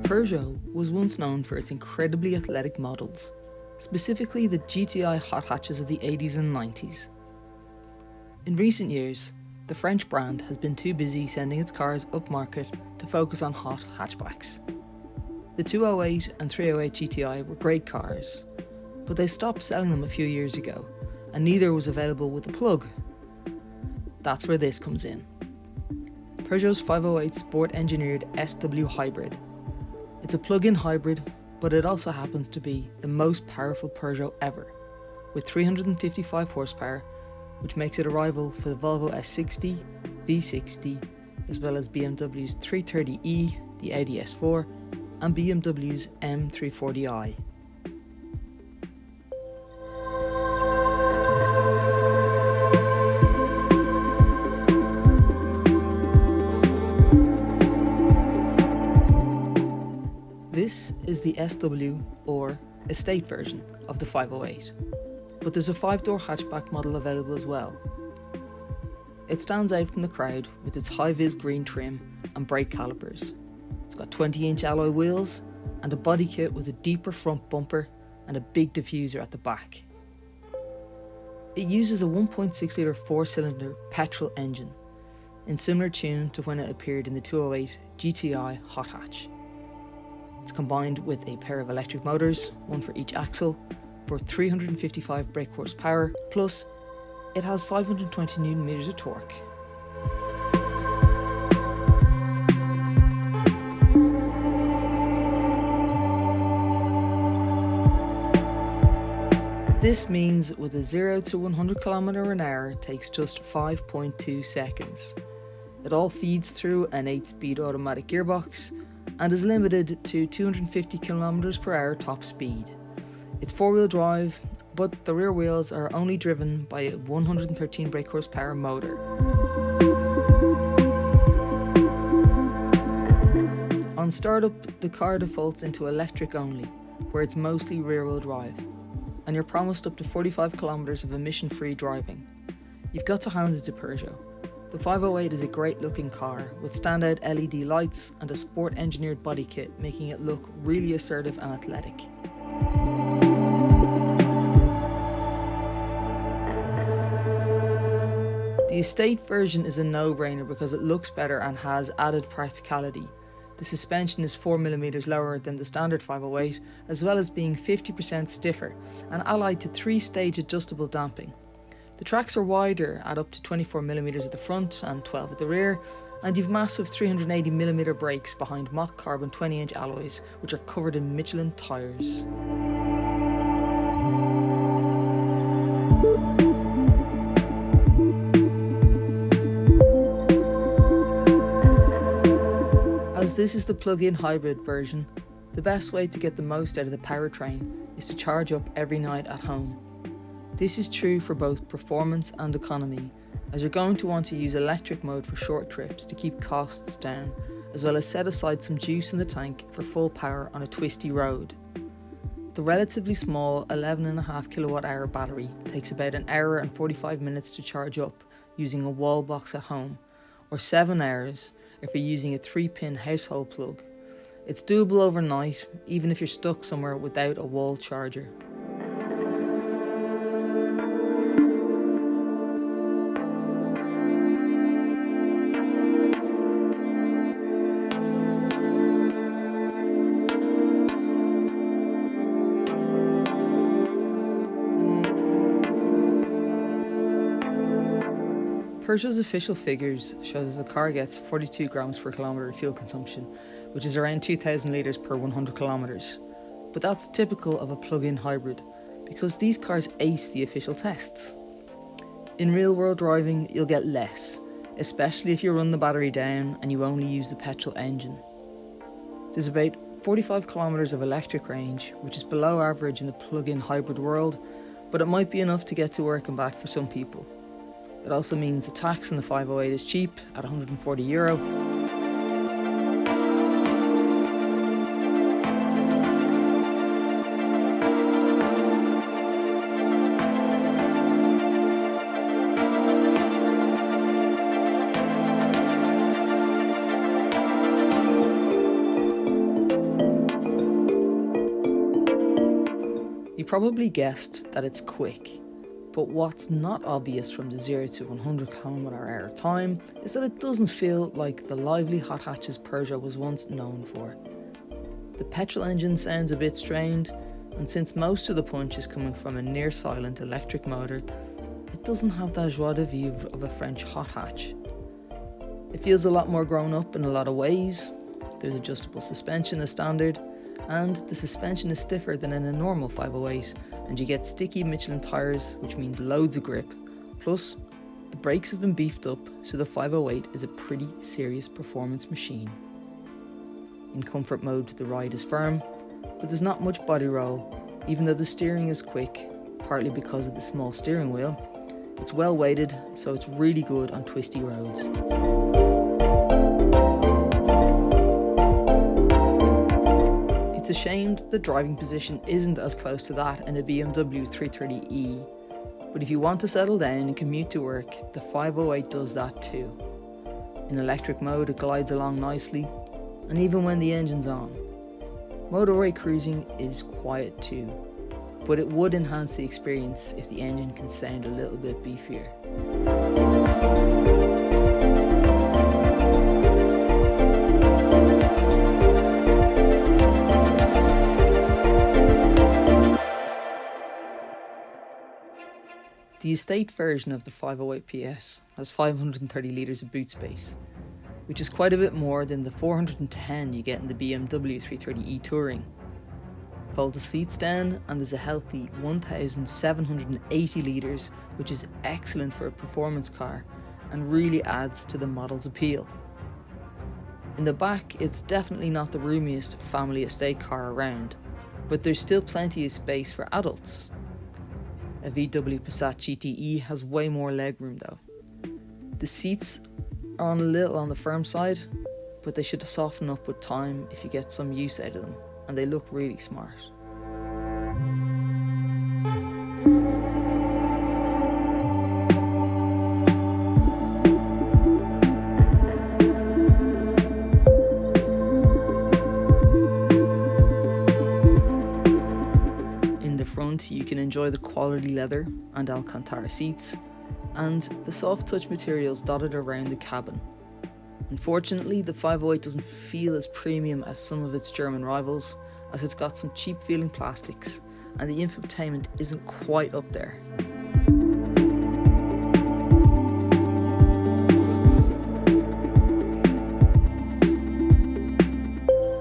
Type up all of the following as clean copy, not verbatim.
Peugeot was once known for its incredibly athletic models, specifically the GTI hot hatches of the 80s and 90s. In recent years, the French brand has been too busy sending its cars upmarket to focus on hot hatchbacks. The 208 and 308 GTI were great cars, but they stopped selling them a few years ago, and neither was available with the plug. That's where this comes in. Peugeot's 508 sport engineered SW Hybrid. It's a plug-in hybrid, but it also happens to be the most powerful Peugeot ever, with 355 horsepower, which makes it a rival for the Volvo S60, V60, as well as BMW's 330e, the Audi S4, and BMW's M340i. This is the SW or estate version of the 508, but there's a 5-door hatchback model available as well. It stands out from the crowd with its high-vis green trim and brake calipers. It's got 20-inch alloy wheels and a body kit with a deeper front bumper and a big diffuser at the back. It uses a 1.6-litre 4-cylinder petrol engine, in similar tune to when it appeared in the 208 GTI hot hatch. It's combined with a pair of electric motors, one for each axle, for 355 brake horsepower, plus it has 520 Nm of torque. This means with a 0 to 100 km/h takes just 5.2 seconds. It all feeds through an 8-speed automatic gearbox and is limited to 250 km/h top speed. It's 4-wheel drive, but the rear wheels are only driven by a 113 brake horsepower motor. On startup, the car defaults into electric only, where it's mostly rear-wheel drive, and you're promised up to 45 km of emission-free driving. You've got to hand it to Peugeot. The 508 is a great looking car with standout LED lights and a sport engineered body kit, making it look really assertive and athletic. The estate version is a no-brainer because it looks better and has added practicality. The suspension is 4mm lower than the standard 508, as well as being 50% stiffer and allied to 3-stage adjustable damping. The tracks are wider at up to 24mm at the front and 12 at the rear, and you've massive 380mm brakes behind mock carbon 20-inch alloys, which are covered in Michelin tyres. As this is the plug-in hybrid version, the best way to get the most out of the powertrain is to charge up every night at home. This is true for both performance and economy, as you're going to want to use electric mode for short trips to keep costs down, as well as set aside some juice in the tank for full power on a twisty road. The relatively small 11.5 kWh battery takes about an hour and 45 minutes to charge up using a wall box at home, or 7 hours if you're using a 3-pin household plug. It's doable overnight, even if you're stuck somewhere without a wall charger. Peugeot's official figures shows the car gets 42 grams per kilometre of fuel consumption, which is around 2,000 litres per 100 kilometres. But that's typical of a plug-in hybrid, because these cars ace the official tests. In real-world driving, you'll get less, especially if you run the battery down and you only use the petrol engine. There's about 45 kilometres of electric range, which is below average in the plug-in hybrid world, but it might be enough to get to work and back for some people. It also means the tax in the 508 is cheap at €140. You probably guessed that it's quick, but what's not obvious from the 0 to 100 km/h time is that it doesn't feel like the lively hot hatches Peugeot was once known for. The petrol engine sounds a bit strained, and since most of the punch is coming from a near silent electric motor, it doesn't have that joie de vivre of a French hot hatch. It feels a lot more grown up in a lot of ways. There's adjustable suspension as standard, and the suspension is stiffer than in a normal 508, and you get sticky Michelin tyres, which means loads of grip. Plus, the brakes have been beefed up, so the 508 is a pretty serious performance machine. In comfort mode, the ride is firm, but there's not much body roll, even though the steering is quick, partly because of the small steering wheel. It's well weighted, so it's really good on twisty roads. It's a shame the driving position isn't as close to that in a BMW 330e, but if you want to settle down and commute to work, the 508 does that too. In electric mode, it glides along nicely, and even when the engine's on. Motorway cruising is quiet too, but it would enhance the experience if the engine can sound a little bit beefier. The estate version of the 508 PS has 530 litres of boot space, which is quite a bit more than the 410 you get in the BMW 330e Touring. Fold the seats down and there's a healthy 1,780 litres, which is excellent for a performance car and really adds to the model's appeal. In the back, it's definitely not the roomiest family estate car around, but there's still plenty of space for adults. A VW Passat GTE has way more legroom though. The seats are a little on the firm side, but they should soften up with time if you get some use out of them, and they look really smart. You can enjoy the quality leather and Alcantara seats, and the soft touch materials dotted around the cabin. Unfortunately, the 508 doesn't feel as premium as some of its German rivals, as it's got some cheap feeling plastics, and the infotainment isn't quite up there.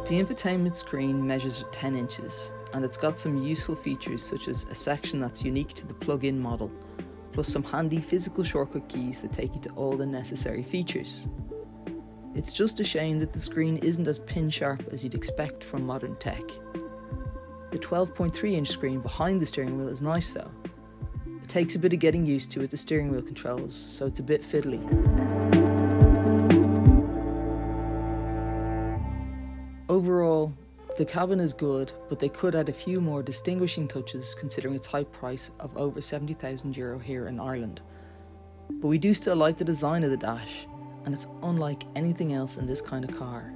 The infotainment screen measures 10 inches, and it's got some useful features such as a section that's unique to the plug-in model, plus some handy physical shortcut keys that take you to all the necessary features. It's just a shame that the screen isn't as pin-sharp as you'd expect from modern tech. The 12.3-inch screen behind the steering wheel is nice though. It takes a bit of getting used to with the steering wheel controls, so it's a bit fiddly. Overall, the cabin is good, but they could add a few more distinguishing touches considering its high price of over €70,000 here in Ireland. But we do still like the design of the dash, and it's unlike anything else in this kind of car.